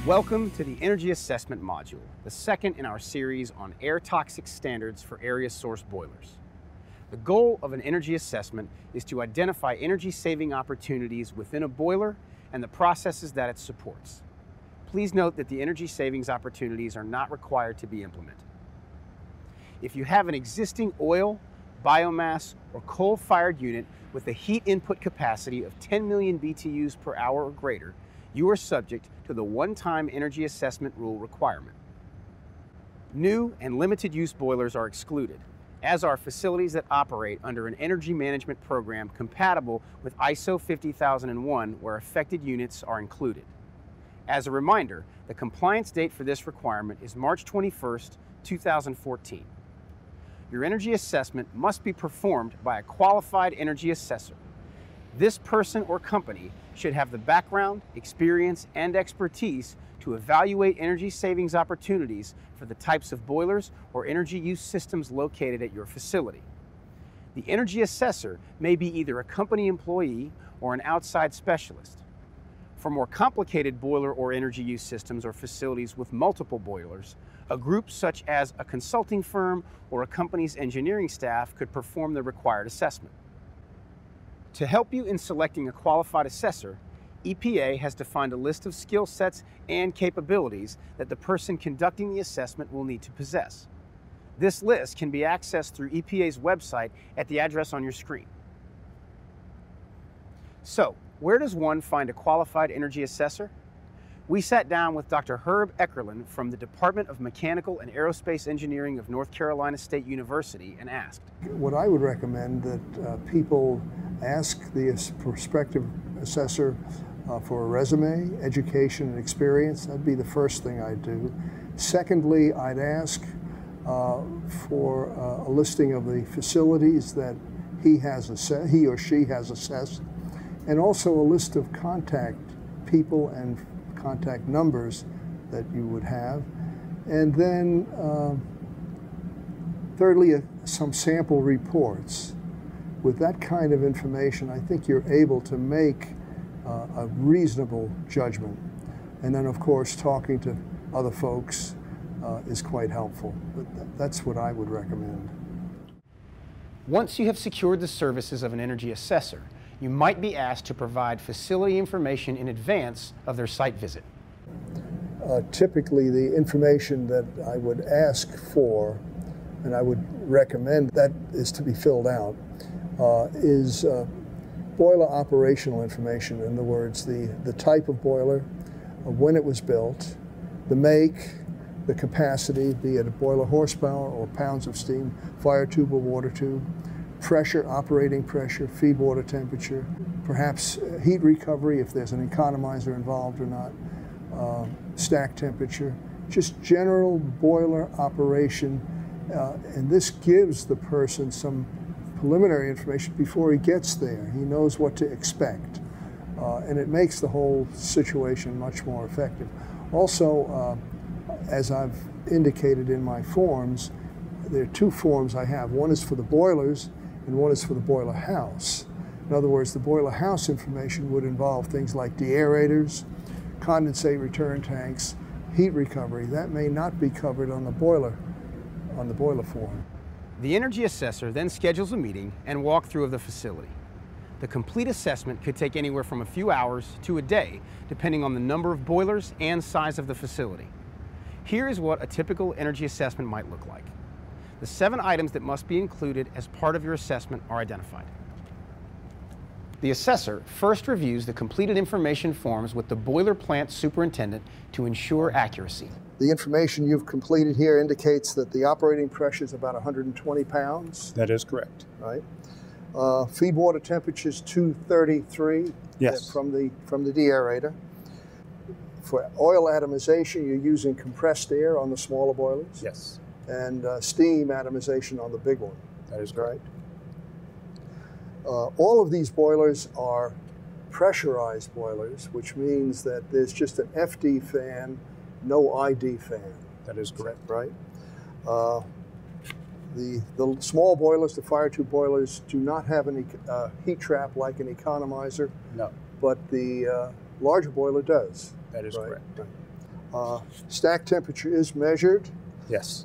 Welcome to the Energy Assessment Module, the second in our series on air toxic standards for area source boilers. The goal of an energy assessment is to identify energy saving opportunities within a boiler and the processes that it supports. Please note that the energy savings opportunities are not required to be implemented. If you have an existing oil, biomass, or coal-fired unit with a heat input capacity of 10 million BTUs per hour or greater, you are subject to the one-time energy assessment rule requirement. New and limited use boilers are excluded, as are facilities that operate under an energy management program compatible with ISO 50001 where affected units are included. As a reminder, the compliance date for this requirement is March 21st, 2014. Your energy assessment must be performed by a qualified energy assessor. This person or company should have the background, experience, and expertise to evaluate energy savings opportunities for the types of boilers or energy use systems located at your facility. The energy assessor may be either a company employee or an outside specialist. For more complicated boiler or energy use systems or facilities with multiple boilers, a group such as a consulting firm or a company's engineering staff could perform the required assessment. To help you in selecting a qualified assessor, EPA has defined a list of skill sets and capabilities that the person conducting the assessment will need to possess. This list can be accessed through EPA's website at the address on your screen. So, where does one find a qualified energy assessor? We sat down with Dr. Herb Eckerlin from the Department of Mechanical and Aerospace Engineering of North Carolina State University and asked, what I would recommend that people ask the prospective assessor for a resume, education, and experience. That'd be the first thing I'd do. Secondly, I'd ask for a listing of the facilities that he or she has assessed, and also a list of contact people and contact numbers that you would have. And then thirdly, some sample reports. With that kind of information, I think you're able to make a reasonable judgment. And then, of course, talking to other folks is quite helpful. But that's what I would recommend. Once you have secured the services of an energy assessor, you might be asked to provide facility information in advance of their site visit. Typically, the information that I would ask for, and I would recommend that is to be filled out, is boiler operational information. In other words, the type of boiler, when it was built, the make, the capacity, be it a boiler horsepower or pounds of steam, fire tube or water tube, pressure, operating pressure, feed water temperature, perhaps heat recovery if there's an economizer involved or not, stack temperature, just general boiler operation. And this gives the person some preliminary information before he gets there. He knows what to expect. And it makes the whole situation much more effective. Also, as I've indicated in my forms, there are two forms I have. One is for the boilers and one is for the boiler house. In other words, the boiler house information would involve things like deaerators, condensate return tanks, heat recovery. That may not be covered on the boiler form. The energy assessor then schedules a meeting and walkthrough of the facility. The complete assessment could take anywhere from a few hours to a day, depending on the number of boilers and size of the facility. Here is what a typical energy assessment might look like. The 7 items that must be included as part of your assessment are identified. The assessor first reviews the completed information forms with the boiler plant superintendent to ensure accuracy. The information you've completed here indicates that the operating pressure is about 120 pounds. That is correct. Right. Feed water temperature is 233. Yes. From the deaerator. For oil atomization, you're using compressed air on the smaller boilers. Yes. And steam atomization on the big one. That is right. All of these boilers are pressurized boilers, which means that there's just an FD fan, no ID fan. That is correct. Right? The small boilers, the fire tube boilers, do not have any heat trap like an economizer. No. But the larger boiler does. That is correct. Right. Stack temperature is measured. Yes.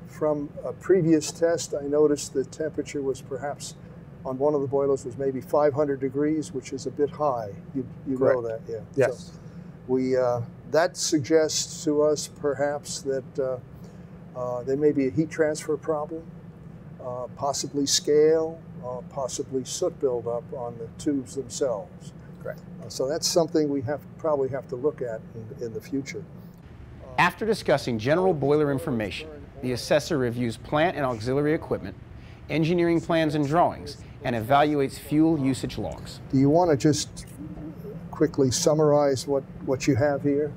From a previous test, I noticed the temperature was perhaps on one of the boilers was maybe 500 degrees, which is a bit high. You know that, yeah. Yes. So that suggests to us perhaps that there may be a heat transfer problem, possibly scale, possibly soot buildup on the tubes themselves. Correct. So that's something we probably have to look at in the future. After discussing general boiler information, the assessor reviews plant and auxiliary equipment, engineering plans and drawings, and evaluates fuel usage logs. Do you want to just quickly summarize what you have here?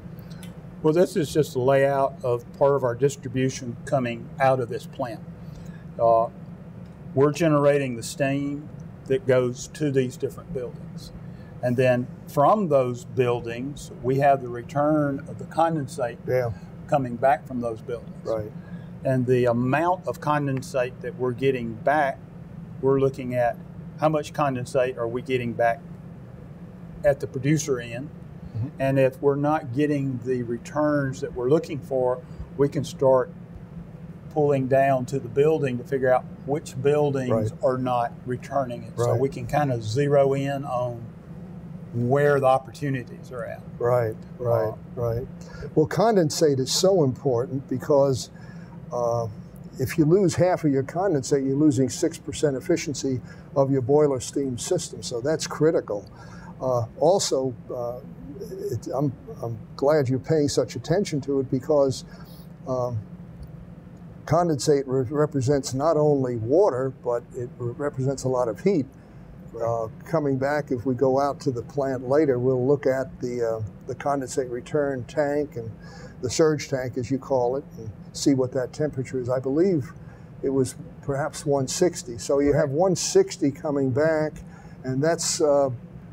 Well, this is just a layout of part of our distribution coming out of this plant. We're generating the steam that goes to these different buildings. And then from those buildings, we have the return of the condensate coming back from those buildings. Right. And the amount of condensate that we're getting back, we're looking at how much condensate are we getting back at the producer end. Mm-hmm. And if we're not getting the returns that we're looking for, we can start pulling down to the building to figure out which buildings are not returning it. So we can kind of zero in on where the opportunities are at. Right. Well, condensate is so important because if you lose half of your condensate, you're losing 6% efficiency of your boiler steam system. So that's critical. Also, I'm glad you're paying such attention to it because condensate represents not only water, but it represents a lot of heat. Coming back, if we go out to the plant later, we'll look at the condensate return tank and the surge tank, as you call it, and see what that temperature is. I believe it was perhaps 160. So you have 160 coming back, and that's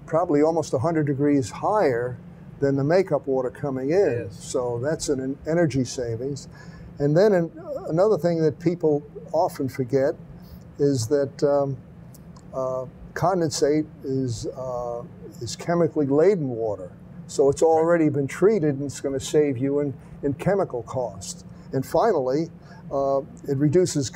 probably almost 100 degrees higher than the makeup water coming in. Yes. So that's an energy savings. And then another thing that people often forget is that condensate is chemically laden water. So it's already been treated and it's going to save you in chemical cost. And finally, it reduces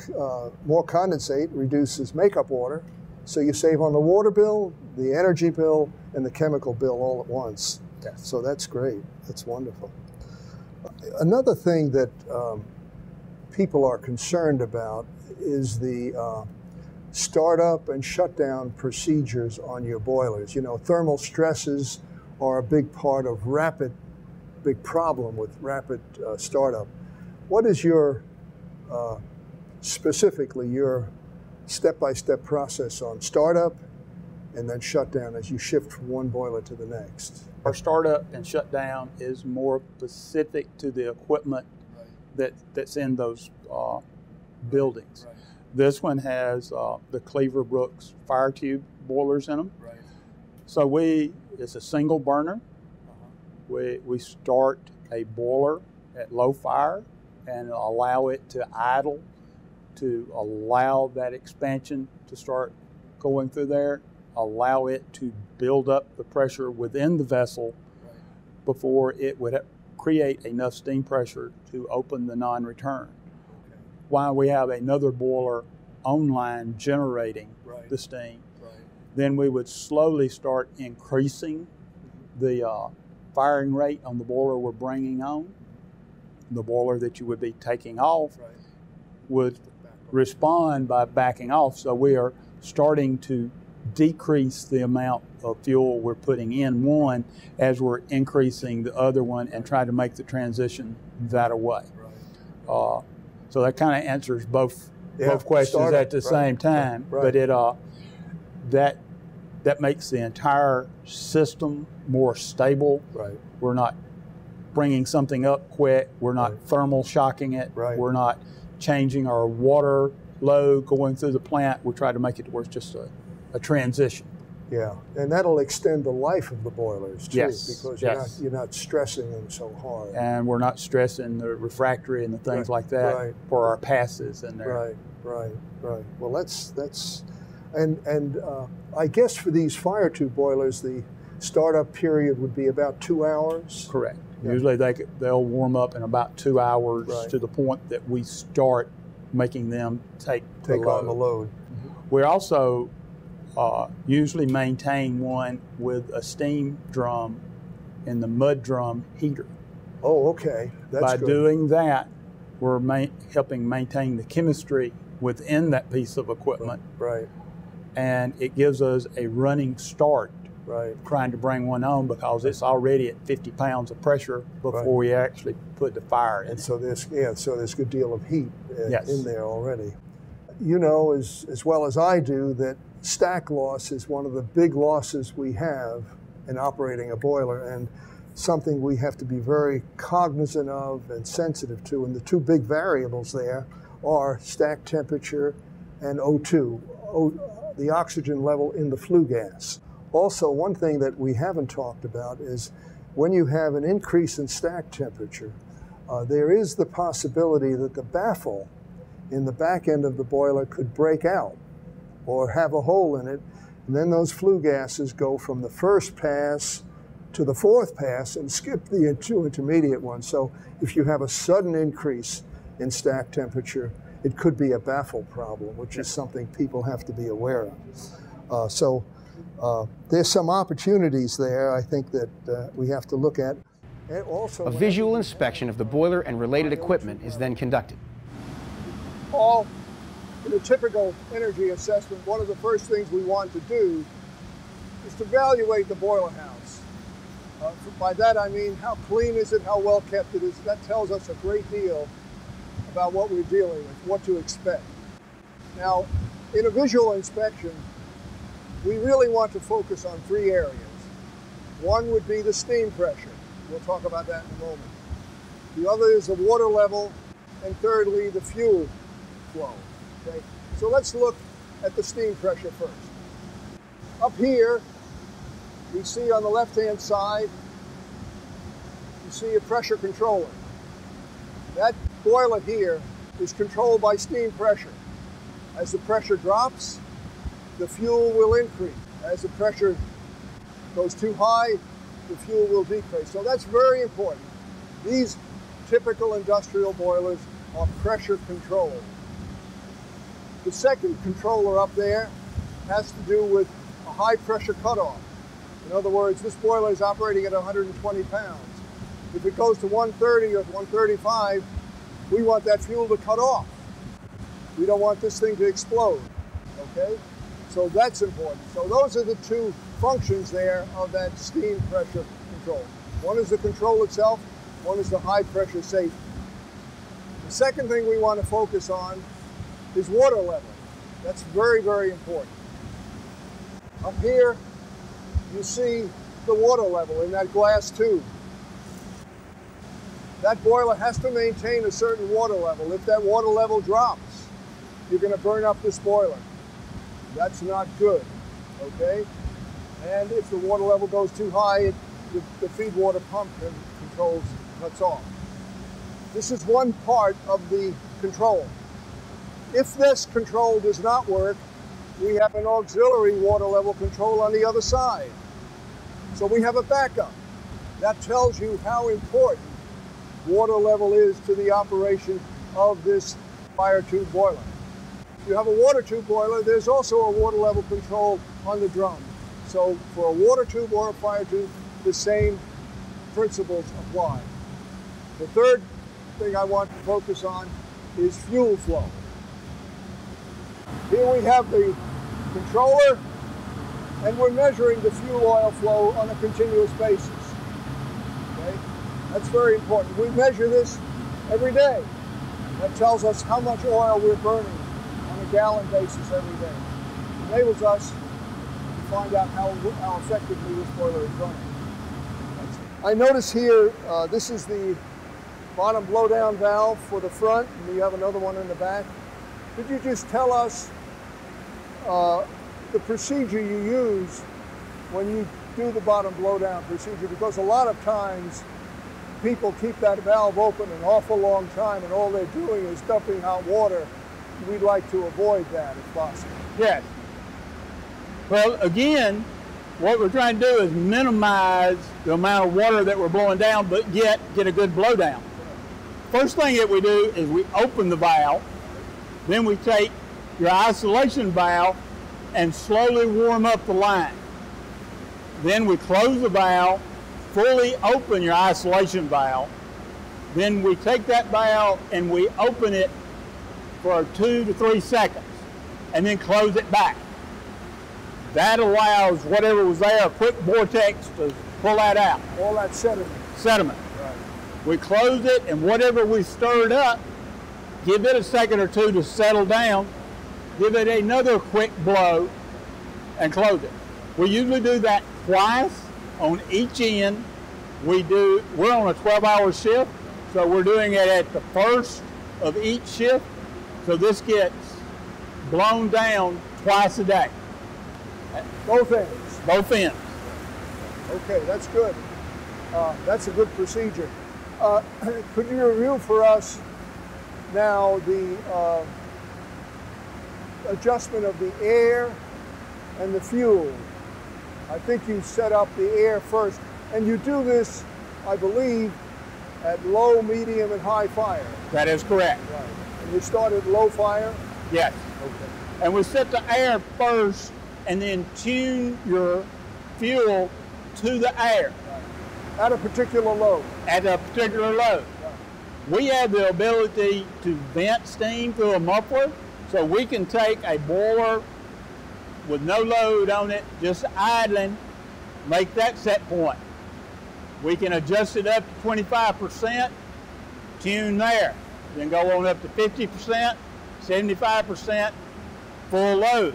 more condensate, reduces makeup water. So you save on the water bill, the energy bill, and the chemical bill all at once. Yes. So that's great. That's wonderful. Another thing that people are concerned about is the startup and shutdown procedures on your boilers. You know, thermal stresses are a big part of big problem with rapid startup. What is your, specifically your step-by-step process on startup and then shutdown as you shift from one boiler to the next? Our startup and shutdown is more specific to the equipment that's in those buildings. Right. This one has the Cleaver Brooks fire tube boilers in them. Right. So it's a single burner. We start a boiler at low fire and allow it to idle to allow that expansion to start going through there, allow it to build up the pressure within the vessel before it would create enough steam pressure to open the non-return. Okay. While we have another boiler online generating the steam, then we would slowly start increasing the firing rate on the boiler we're bringing on. The boiler that you would be taking off would respond by backing off. So we are starting to decrease the amount of fuel we're putting in one as we're increasing the other one and try to make the transition that way. So that kind of answers both questions at the same time. But it that makes the entire system more stable. We're not bringing something up quick. We're not thermal shocking it. We're not changing our water load going through the plant. We try to make it to where it's just a transition. Yeah, and that'll extend the life of the boilers too, because you're not stressing them so hard. And we're not stressing the refractory and the things like that for our passes in there. Right. Well, that's and I guess for these fire tube boilers, the startup period would be about 2 hours. Correct. Usually they'll warm up in about 2 hours to the point that we start making them take on the load. We also usually maintain one with a steam drum and the mud drum heater. Oh, okay. That's By good. doing that, we're helping maintain the chemistry within that piece of equipment. Right. And it gives us a running start trying to bring one on, because it's already at 50 pounds of pressure before we actually put the fire in. And so there's a good deal of heat Yes. in there already. You know as well as I do that stack loss is one of the big losses we have in operating a boiler, and something we have to be very cognizant of and sensitive to. And the two big variables there are stack temperature and O2, the oxygen level in the flue gas. Also, one thing that we haven't talked about is when you have an increase in stack temperature, there is the possibility that the baffle in the back end of the boiler could break out or have a hole in it, and then those flue gases go from the first pass to the fourth pass and skip the two intermediate ones. So if you have a sudden increase in stack temperature, it could be a baffle problem, which is something people have to be aware of. There's some opportunities there, I think, that we have to look at. And also, A visual inspection of the boiler and related equipment is then conducted. Paul, in a typical energy assessment, one of the first things we want to do is to evaluate the boiler house. By that I mean, how clean is it, how well kept it is. That tells us a great deal about what we're dealing with, what to expect. Now, in a visual inspection, we really want to focus on three areas. One would be the steam pressure. We'll talk about that in a moment. The other is the water level, and thirdly, the fuel flow. Okay? So let's look at the steam pressure first. Up here, we see on the left-hand side, you see a pressure controller. That boiler here is controlled by steam pressure. As the pressure drops, the fuel will increase. As the pressure goes too high, the fuel will decrease. So that's very important. These typical industrial boilers are pressure controlled. The second controller up there has to do with a high pressure cutoff. In other words, this boiler is operating at 120 pounds. If it goes to 130 or 135, we want that fuel to cut off. We don't want this thing to explode, okay? So that's important. So those are the two functions there of that steam pressure control. One is the control itself, one is the high pressure safety. The second thing we want to focus on is water level. That's very, very important. Up here, you see the water level in that glass tube. That boiler has to maintain a certain water level. If that water level drops, you're going to burn up this boiler. That's not good, okay? And if the water level goes too high, the feed water pump cuts off. This is one part of the control. If this control does not work, we have an auxiliary water level control on the other side. So we have a backup. That tells you how important water level is to the operation of this fire tube boiler. If you have a water tube boiler, there's also a water level control on the drum. So for a water tube or a fire tube, the same principles apply. The third thing I want to focus on is fuel flow. Here we have the controller, and we're measuring the fuel oil flow on a continuous basis. Okay? That's very important. We measure this every day. That tells us how much oil we're burning on a gallon basis every day. It enables us to find out how effectively this boiler is running. I notice here, this is the bottom blowdown valve for the front, and we have another one in the back. Could you just tell us the procedure you use when you do the bottom blowdown procedure? Because a lot of times people keep that valve open an awful long time, and all they're doing is dumping hot water. We'd like to avoid that if possible. Yes. Well, again, what we're trying to do is minimize the amount of water that we're blowing down, but yet get a good blowdown. First thing that we do is we open the valve, then we take your isolation valve and slowly warm up the line. Then we close the valve, fully open your isolation valve. Then we take that valve and we open it for 2 to 3 seconds and then close it back. That allows whatever was there, a quick vortex, to pull that out. All that sediment. Sediment. Right. We close it, and whatever we stirred up, give it a second or two to settle down, give it another quick blow, and close it. We usually do that twice on each end. We're on a 12-hour shift, so we're doing it at the first of each shift. So this gets blown down twice a day. Both ends. Both ends. Okay, that's good. That's a good procedure. Could you review for us now the adjustment of the air and the fuel? I think you set up the air first, and you do this, I believe, at low, medium, and high fire. That is correct. Right. And you start at low fire? Yes. Okay. And we set the air first and then tune your fuel to the air. Right. At a particular load? At a particular load. Right. We have the ability to vent steam through a muffler, so we can take a boiler with no load on it, just idling, make that set point. We can adjust it up to 25%, tune there, then go on up to 50%, 75%, full load.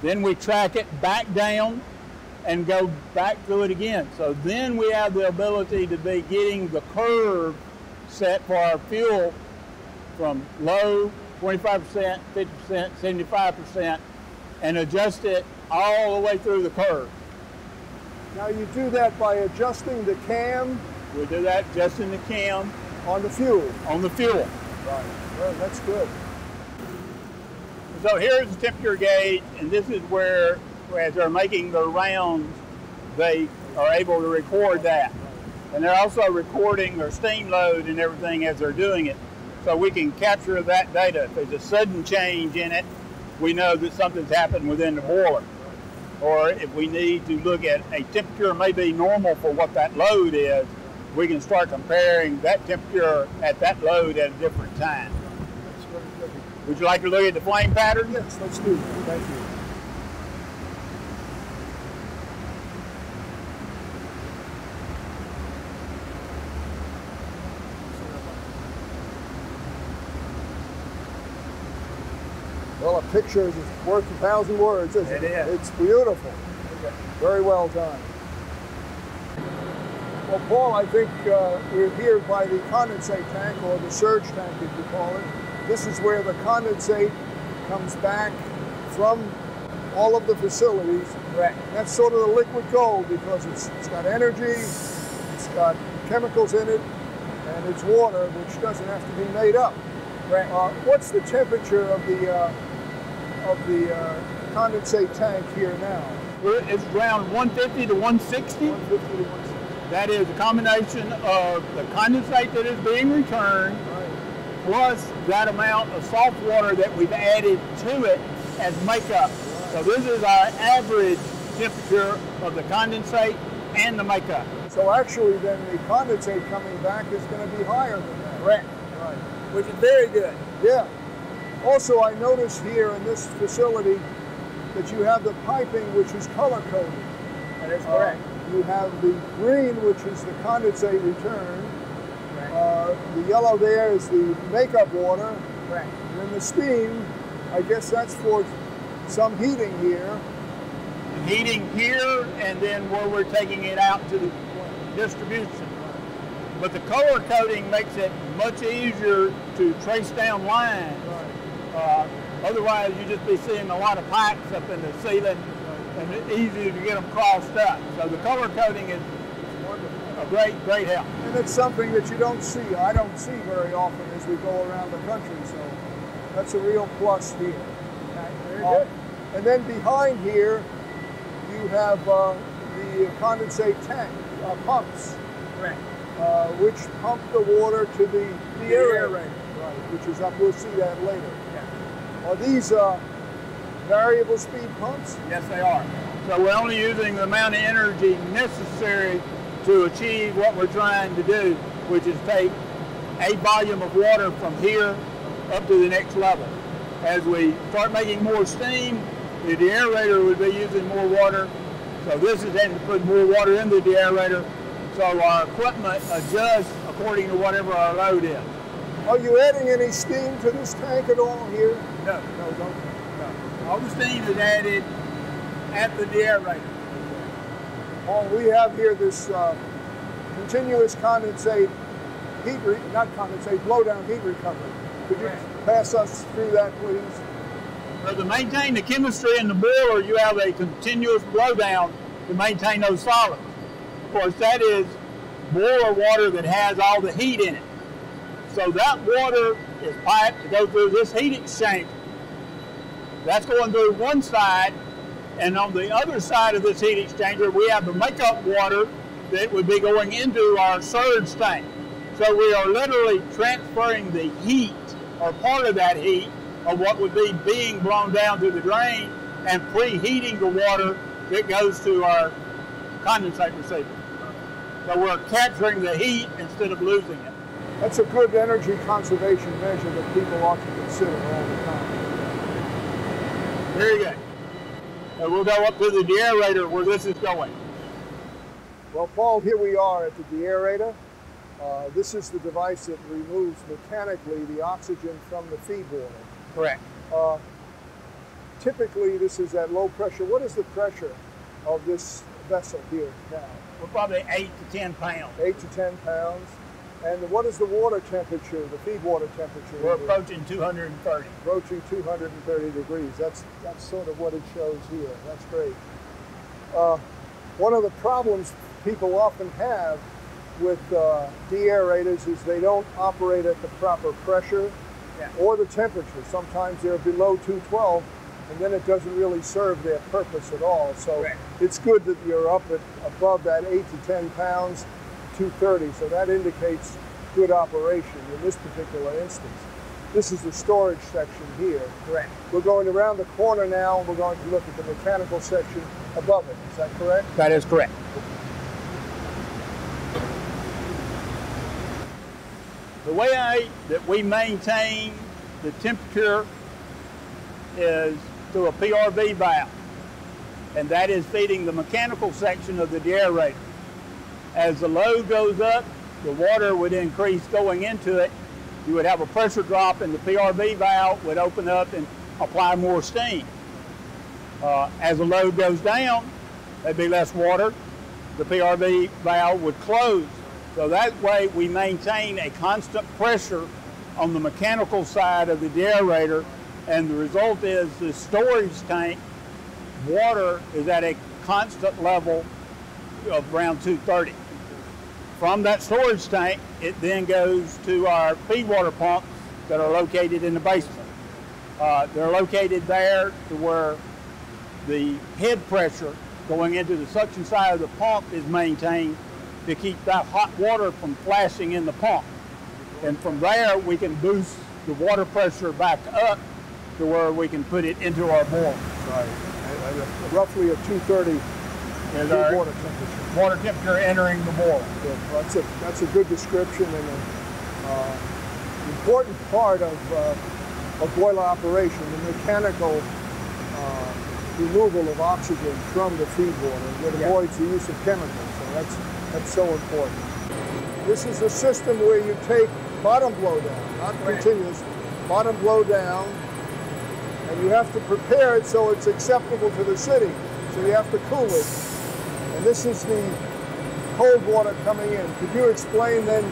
Then we track it back down and go back through it again. So then we have the ability to be getting the curve set for our fuel from low, 25%, 50%, 75%, and adjust it all the way through the curve. Now you do that by adjusting the cam? We do that adjusting the cam. On the fuel? On the fuel. Right. Well, that's good. So here's the temperature gauge, and this is where, as they're making their rounds, they are able to record that. And they're also recording their steam load and everything as they're doing it. So we can capture that data. If there's a sudden change in it, we know that something's happened within the boiler. Or if we need to look at a temperature maybe normal for what that load is, we can start comparing that temperature at that load at a different time. That's very good. Would you like to look at the flame pattern? Yes, let's do that. Thank you. Well, a picture is worth 1,000 words, isn't it? It is. It's beautiful. Very well done. Well, Paul, I think we're here by the condensate tank, or the surge tank, as you call it. This is where the condensate comes back from all of the facilities. Right. That's sort of the liquid gold, because it's got energy, it's got chemicals in it, and it's water, which doesn't have to be made up. Right. What's the temperature of the condensate tank here now? It's around 150 to 160. 150 to 160. That is a combination of the condensate that is being returned, Right. plus that amount of salt water that we've added to it as makeup. So this is our average temperature of the condensate and the makeup. So actually then the condensate coming back is going to be higher than that. Correct. Right. Which is very good. Yeah. Also, I noticed here in this facility that you have the piping, which is color-coded. That is correct. You have the green, which is the condensate return. Right. The yellow there is the makeup water. Right. And then the steam, I guess that's for some heating here. Heating here, and then where we're taking it out to the distribution. But the color coding makes it much easier to trace down lines. Right. Otherwise, you just be seeing a lot of pipes up in the ceiling, and it's easy to get them crossed up. So the color coding is a great help. And it's something that you don't see. I don't see very often as we go around the country, so that's a real plus here. Very good. And then behind here you have the condensate tank pumps, Correct. which pump the water to the aerator, right, which is up. We'll see that later. Yeah. Are these variable speed pumps? Yes, they are. So we're only using the amount of energy necessary to achieve what we're trying to do, which is take a volume of water from here up to the next level. As we start making more steam, the deaerator would be using more water. So this is having to put more water in the deaerator. So our equipment adjusts according to whatever our load is. Are you adding any steam to this tank at all here? No. No. All the steam is added at the deaerator. Well, we have here this continuous condensate blow-down heat recovery. Could you pass us through that, please? So to maintain the chemistry in the boiler, you have a continuous blowdown to maintain those solids. Of course, that is boiler water that has all the heat in it. So that water is piped to go through this heat exchanger. That's going through one side, and on the other side of this heat exchanger, we have the makeup water that would be going into our surge tank. So we are literally transferring the heat, or part of that heat, of what would be being blown down to the drain, and preheating the water that goes to our condensate receiver. So we're capturing the heat instead of losing it. That's a good energy conservation measure that people ought to consider all the time. Very good. And we'll go up to the deaerator where this is going. Well, Paul, here we are at the deaerator. This is the device that removes mechanically the oxygen from the feed water. Correct. Typically, this is at low pressure. What is the pressure of this vessel here now? We're probably 8 to 10 pounds. 8 to 10 pounds. And what is the water temperature, the feed water temperature? We're approaching 230. Approaching 230 degrees. That's sort of what it shows here. That's great. One of the problems people often have with deaerators is they don't operate at the proper pressure or the temperature. Sometimes they're below 212, and then it doesn't really serve their purpose at all. So it's good that you're up at above that 8 to 10 pounds, 230. So that indicates good operation in this particular instance. This is the storage section here. Correct. We're going around the corner now, and we're going to look at the mechanical section above it. Is that correct? That is correct. The way that we maintain the temperature is through a PRV valve, and that is feeding the mechanical section of the deaerator. As the load goes up, the water would increase going into it. You would have a pressure drop, and the PRV valve would open up and apply more steam. As the load goes down, there'd be less water. The PRV valve would close. So that way we maintain a constant pressure on the mechanical side of the deaerator, and the result is the storage tank water is at a constant level of around 230. From that storage tank, it then goes to our feed water pumps that are located in the basement. They're located there to where the head pressure going into the suction side of the pump is maintained to keep that hot water from flashing in the pump. And from there, we can boost the water pressure back up to where we can put it into our boiler. Right. Roughly a 230 is our water temperature. Water temperature entering the boiler. Well, that's a good description and an important part of boiler operation, the mechanical removal of oxygen from the feed water that avoids the use of chemicals. So that's so important. This is a system where you take bottom blow down, not continuous, bottom blow down, and you have to prepare it so it's acceptable to the city. So you have to cool it. And this is the cold water coming in. Could you explain then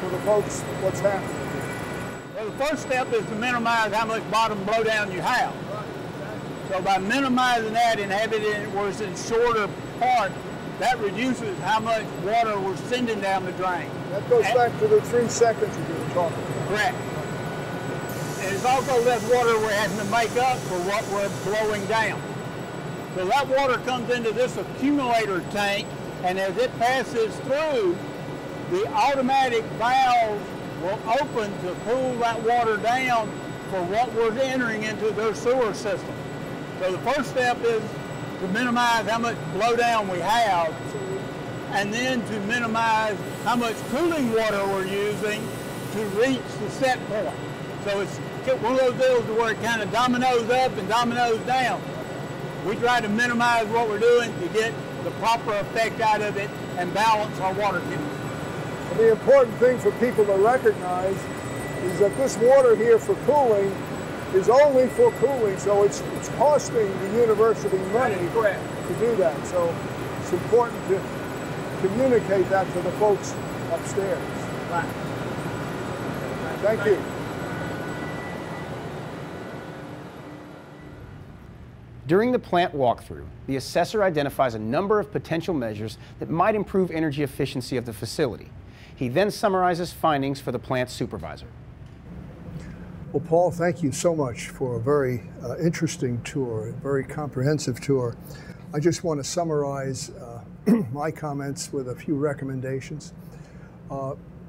for the folks what's happening here? Well, the first step is to minimize how much bottom blowdown you have. So by minimizing that and having it where it's in shorter part, that reduces how much water we're sending down the drain. That goes back to the 3 seconds you were talking about. Correct. And it's also less water we're having to make up for what we're blowing down. So that water comes into this accumulator tank, and as it passes through, the automatic valves will open to cool that water down for what we're entering into their sewer system. So the first step is to minimize how much blowdown we have, and then to minimize how much cooling water we're using to reach the set point. So it's one of those deals where it kind of dominoes up and dominoes down. We try to minimize what we're doing to get the proper effect out of it and balance our water temperature. The important thing for people to recognize is that this water here for cooling is only for cooling, so it's costing the university money to do that. So it's important to communicate that to the folks upstairs. Right. Thank you. During the plant walkthrough, the assessor identifies a number of potential measures that might improve energy efficiency of the facility. He then summarizes findings for the plant supervisor. Well, Paul, thank you so much for a very interesting tour, a very comprehensive tour. I just want to summarize my comments with a few recommendations.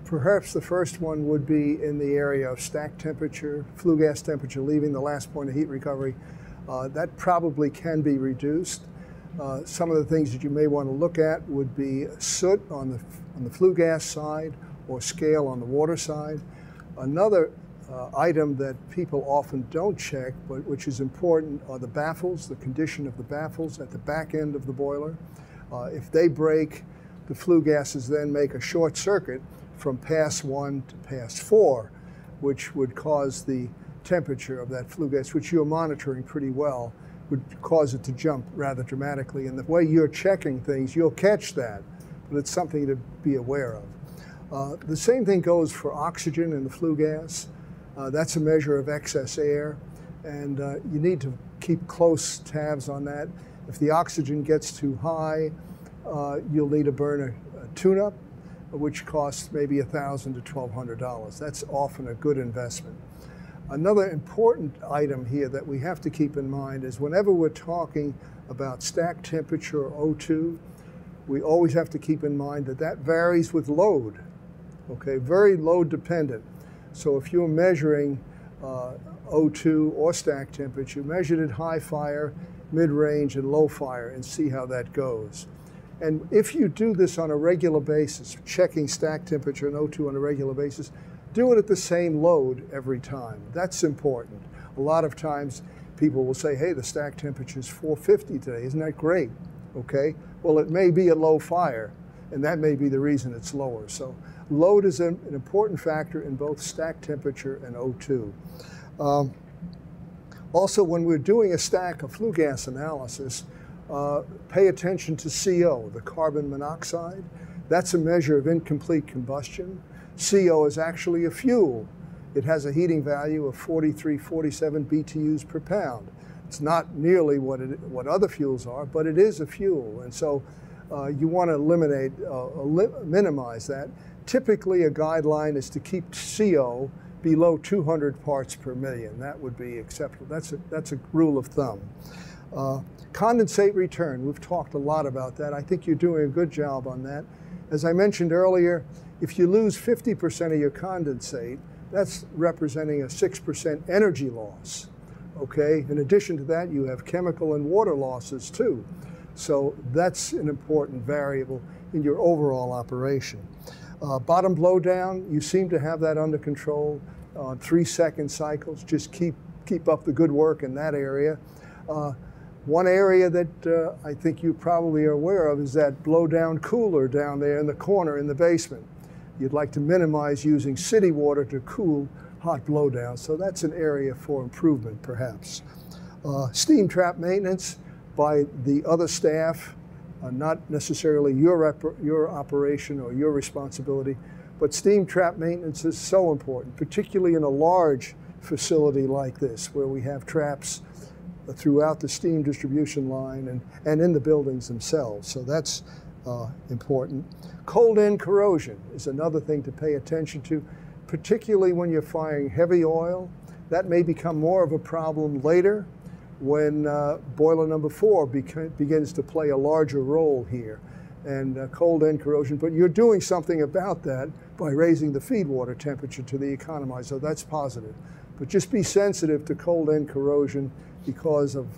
Perhaps the first one would be in the area of stack temperature, flue gas temperature, leaving the last point of heat recovery. That probably can be reduced. Some of the things that you may want to look at would be soot on the flue gas side or scale on the water side. Another item that people often don't check, but which is important, are the baffles, the condition of the baffles at the back end of the boiler. If they break, the flue gases then make a short circuit from pass 1 to pass 4, which would cause the temperature of that flue gas, which you're monitoring pretty well, would cause it to jump rather dramatically. And the way you're checking things, you'll catch that, but it's something to be aware of. The same thing goes for oxygen in the flue gas. That's a measure of excess air, and you need to keep close tabs on that. If the oxygen gets too high, you'll need to burn a tune-up, which costs maybe $1,000 to $1,200. That's often a good investment. Another important item here that we have to keep in mind is whenever we're talking about stack temperature or O2, we always have to keep in mind that that varies with load, okay, very load dependent. So if you're measuring O2 or stack temperature, measure it at high fire, mid-range, and low fire and see how that goes. And if you do this on a regular basis, checking stack temperature and O2 on a regular basis, do it at the same load every time. That's important. A lot of times people will say, hey, the stack temperature is 450 today. Isn't that great? Okay. Well, it may be at low fire, and that may be the reason it's lower. So load is an important factor in both stack temperature and O2. Also, when we're doing a stack of flue gas analysis, pay attention to CO, the carbon monoxide. That's a measure of incomplete combustion. CO is actually a fuel. It has a heating value of 43, 47 BTUs per pound. It's not nearly what other fuels are, but it is a fuel. And so you want to minimize that. Typically, a guideline is to keep CO below 200 parts per million. That would be acceptable. That's a rule of thumb. Condensate return, we've talked a lot about that. I think you're doing a good job on that. As I mentioned earlier, if you lose 50% of your condensate, that's representing a 6% energy loss, okay? In addition to that, you have chemical and water losses too. So that's an important variable in your overall operation. Bottom blowdown, you seem to have that under control on 3-second cycles. Just keep up the good work in that area. One area that I think you probably are aware of is that blowdown cooler down there in the corner in the basement. You'd like to minimize using city water to cool hot blowdown, so that's an area for improvement perhaps. Steam trap maintenance by the other staff, not necessarily your operation or your responsibility, but steam trap maintenance is so important, particularly in a large facility like this where we have traps throughout the steam distribution line and in the buildings themselves. So that's important. Cold end corrosion is another thing to pay attention to, particularly when you're firing heavy oil. That may become more of a problem later when boiler number 4 begins to play a larger role here, and cold end corrosion. But you're doing something about that by raising the feed water temperature to the economizer, so that's positive. But just be sensitive to cold end corrosion because of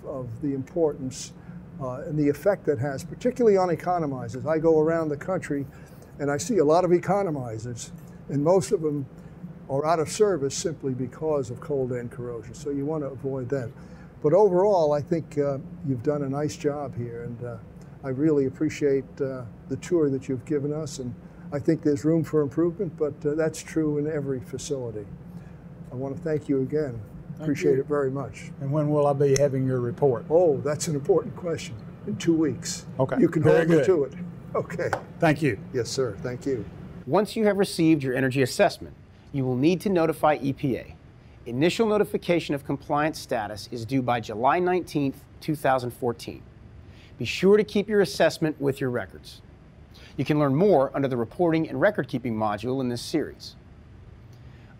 the importance and the effect that has, particularly on economizers. I go around the country and I see a lot of economizers, and most of them are out of service simply because of cold end corrosion. So you want to avoid that. But overall, I think you've done a nice job here, and I really appreciate the tour that you've given us, and I think there's room for improvement, but that's true in every facility. I want to thank you again. Appreciate it very much. And when will I be having your report? Oh, that's an important question. In 2 weeks. Okay. You can hold me to it. Okay. Thank you. Yes, sir. Thank you. Once you have received your energy assessment, you will need to notify EPA. Initial notification of compliance status is due by July 19th, 2014. Be sure to keep your assessment with your records. You can learn more under the Reporting and Record Keeping module in this series.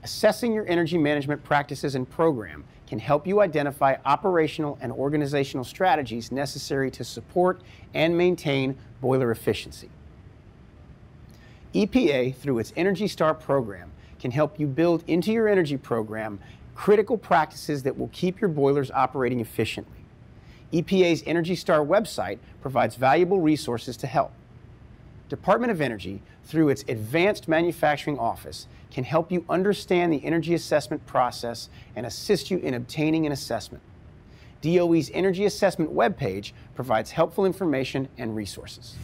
Assessing your energy management practices and program can help you identify operational and organizational strategies necessary to support and maintain boiler efficiency. EPA, through its Energy Star program, can help you build into your energy program critical practices that will keep your boilers operating efficiently. EPA's Energy Star website provides valuable resources to help. Department of Energy, through its Advanced Manufacturing Office, can help you understand the energy assessment process and assist you in obtaining an assessment. DOE's Energy Assessment webpage provides helpful information and resources.